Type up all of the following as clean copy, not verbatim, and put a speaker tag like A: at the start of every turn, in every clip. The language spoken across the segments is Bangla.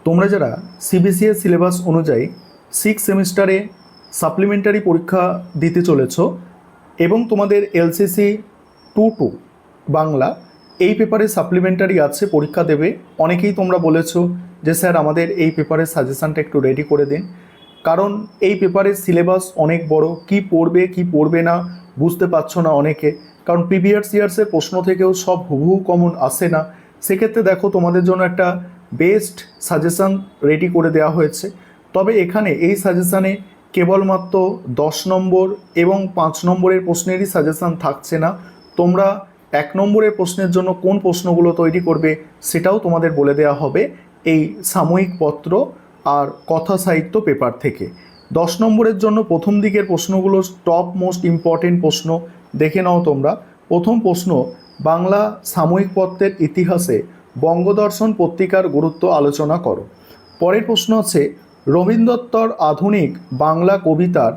A: তোমরা যারা সিবিসিএস সিলেবাস অনুযায়ী 6 সেমিস্টারে সাপ্লিমেন্টারি পরীক্ষা দিতে চলেছ এবং তোমাদের এলসিসি 2 বাংলা এই পেপারে সাপ্লিমেন্টারি আছে, পরীক্ষা দেবে, অনেকেই তোমরা বলেছো যে স্যার আমাদের এই পেপারের সাজেশানটা একটু রেডি করে দিন, কারণ এই পেপারের সিলেবাস অনেক বড়, কি পড়বে কি পড়বে না বুঝতে পারছো না অনেকে, কারণ প্রিভিয়াস ইয়ার্সের প্রশ্ন থেকেও সব হুবহু কমন আসে না। সেক্ষেত্রে দেখো তোমাদের জন্য একটা বেস্ট সাজেশান রেডি করে দেওয়া হয়েছে। তবে এখানে এই সাজেশানে কেবলমাত্র 10 নম্বর এবং 5 নম্বরের প্রশ্নেরই সাজেশান থাকছে না। তোমরা 1 নম্বরের প্রশ্নের জন্য কোন প্রশ্নগুলো তৈরি করবে সেটাও তোমাদের বলে দেওয়া হবে এই সাময়িক পত্র আর কথা সাহিত্য পেপার থেকে। 10 নম্বরের জন্য প্রথম দিকের প্রশ্নগুলো টপ মোস্ট ইম্পর্টেন্ট প্রশ্ন দেখে নাও তোমরা। প্রথম প্রশ্ন, বাংলা সাময়িক পত্রের ইতিহাসে বঙ্গদর্শন পত্রিকার গুরুত্ব আলোচনা করো। পরের প্রশ্ন আছে, রবীন্দ্র দত্তর আধুনিক বাংলা কবিতার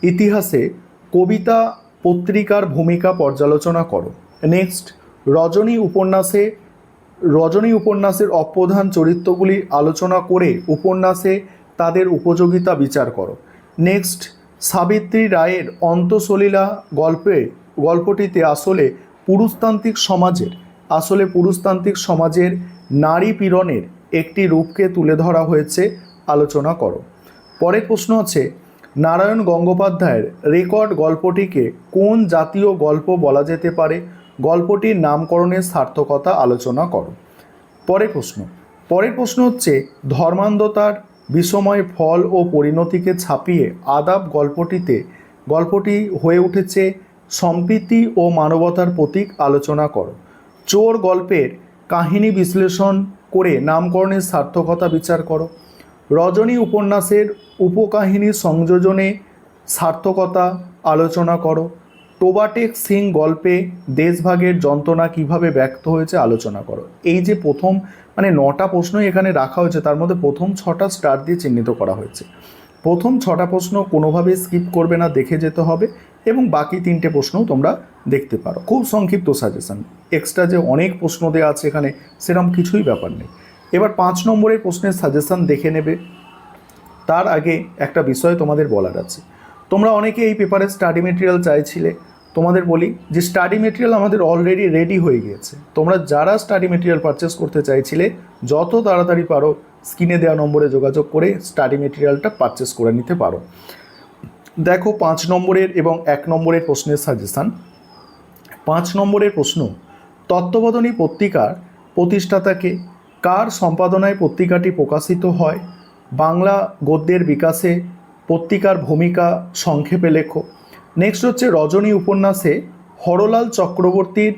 A: ইতিহাসে কবিতা পত্রিকার ভূমিকা পর্যালোচনা করো। নেক্সট, রজনী উপন্যাসের অপ্রধান চরিত্রগুলি আলোচনা করে উপন্যাসে তাদের উপযোগিতা বিচার করো। নেক্সট, সাবিত্রী রায়ের অন্তঃসলীলা গল্পটিতে আসলে পুরুষতান্ত্রিক সমাজের নারী পীড়নের একটি রূপকে তুলে ধরা হয়েছে, আলোচনা করো। পরের প্রশ্ন আছে, নারায়ণ গঙ্গোপাধ্যায়ের রেকর্ড গল্পটিকে কোন জাতীয় গল্প বলা যেতে পারে? গল্পটির নামকরণের সার্থকতা আলোচনা করো। পরের প্রশ্ন হচ্ছে, ধর্মান্ধতার বিষময় ফল ও পরিণতিকে ছাপিয়ে আদাব গল্পটি হয়ে উঠেছে সম্প্রীতি ও মানবতার প্রতীক, আলোচনা করো। চোর গল্পের কাহিনী বিশ্লেষণ করে নামকরণের সার্থকতা বিচার করো। রজনী উপন্যাসের উপকাহিনী সংযোজনে সার্থকতা আলোচনা করো। টোবাটেক সিং গল্পে দেশভাগের যন্ত্রণা কিভাবে ব্যক্ত হয়েছে, আলোচনা করো। এই যে প্রথম 9টা প্রশ্নই এখানে রাখা হয়েছে, তার মধ্যে প্রথম 6টা স্টার দিয়ে চিহ্নিত করা হয়েছে। প্রথম 6টা প্রশ্ন কোনোভাবেই স্কিপ করবে না, দেখে যেতে হবে, এবং বাকি 3টে প্রশ্নও তোমরা দেখতে পারো। খুব সংক্ষিপ্ত সাজেশন, এক্সট্রা যে অনেক প্রশ্ন দেওয়া আছে এখানে সেরকম কিছুই ব্যাপার নেই। এবার 5 নম্বরের প্রশ্নের সাজেশন দেখে নেবে। তার আগে একটা বিষয় তোমাদের বলার আছে। তোমরা অনেকে এই পেপারে স্টাডি মেটেরিয়াল চাইছিলে, তোমাদের বলি যে স্টাডি মেটেরিয়াল আমাদের অলরেডি রেডি হয়ে গিয়েছে। তোমরা যারা স্টাডি মেটেরিয়াল পারচেস করতে চাইছিলে যত তাড়াতাড়ি পারো স্ক্রিনে দেওয়া নম্বরে যোগাযোগ করে স্টাডি মেটেরিয়ালটা পারচেস করে নিতে পারো। দেখো 5 নম্বরের এবং 1 নম্বরের প্রশ্নের সাজেশান। 5 নম্বরের প্রশ্ন, তত্ত্ববোধিনী পত্রিকার প্রতিষ্ঠাতাকে? কার সম্পাদনায় পত্রিকাটি প্রকাশিত হয়? বাংলা গদ্যের বিকাশে পত্রিকার ভূমিকা সংক্ষেপে লেখো। নেক্সট হচ্ছে, রজনী উপন্যাসে হরলাল চক্রবর্তীর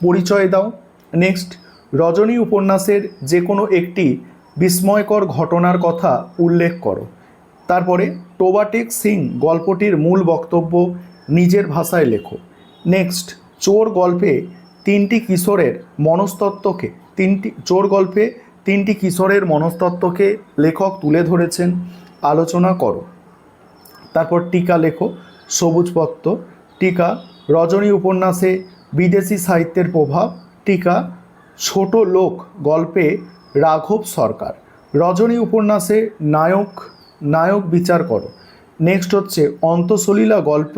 A: পরিচয় দাও। নেক্সট, রজনী উপন্যাসের যে কোনো একটি বিস্ময়কর ঘটনার কথা উল্লেখ করো। তারপরে টোবাটেক সিং গল্পটির মূল বক্তব্য নিজের ভাষায় লেখো। নেক্সট, চোর গল্পে তিনটি কিশোরের মনস্তত্ত্বকে লেখক তুলে ধরেছেন, আলোচনা করো। তারপর টিকা লেখো, সবুজপত্র। টিকা, রজনী উপন্যাসে বিদেশি সাহিত্যের প্রভাব। টিকা, ছোট লোক গল্পে রাঘব সরকার। রজনী উপন্যাসে নায়ক বিচার করো। নেক্সট হচ্ছে, অন্তঃসলীলা গল্প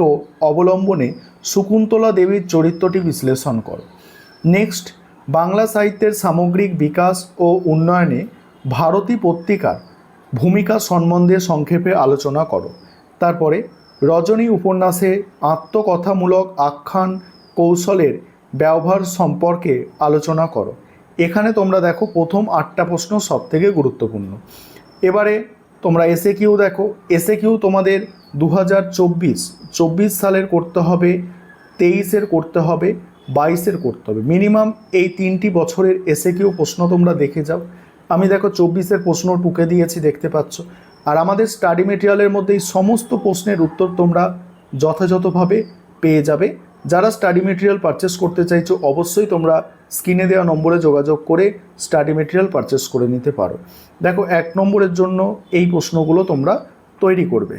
A: অবলম্বনে শকুন্তলা দেবীর চরিত্রটি বিশ্লেষণ করো। নেক্সট, বাংলা সাহিত্যের সামগ্রিক বিকাশ ও উন্নয়নে ভারতী পত্রিকার ভূমিকা সম্বন্ধে সংক্ষেপে আলোচনা করো। তারপরে রজনী উপন্যাসে আত্মকথামূলক আখ্যান কৌশলের ব্যবহার সম্পর্কে আলোচনা করো। এখানে তোমরা দেখো প্রথম 8টা প্রশ্ন সবথেকে গুরুত্বপূর্ণ। এবারে তোমরা এসএকিউ দেখো। এসএকিউ তোমাদের 2024 সালের করতে হবে, 23-এর করতে হবে, 22-এর করতে হবে। মিনিমাম এই 3টি বছরের এসএকিউ প্রশ্ন তোমরা দেখে যাও। আমি দেখো 24-এর প্রশ্ন টুকে দিয়েছি, দেখতে পাচ্ছ। আর আমাদের স্টাডি মেটেরিয়ালের মধ্যে এই সমস্ত প্রশ্নের উত্তর তোমরা যথাযথভাবে পেয়ে যাবে। যারা স্টাডি মেটেরিয়াল পারচেস করতে চাইছো অবশ্যই তোমরা স্ক্রিনে দেওয়া নম্বরে যোগাযোগ করে স্টাডি মেটেরিয়াল পারচেস করে নিতে পারো। দেখো 1 নম্বরের জন্য এই প্রশ্নগুলো তোমরা তৈরি করবে।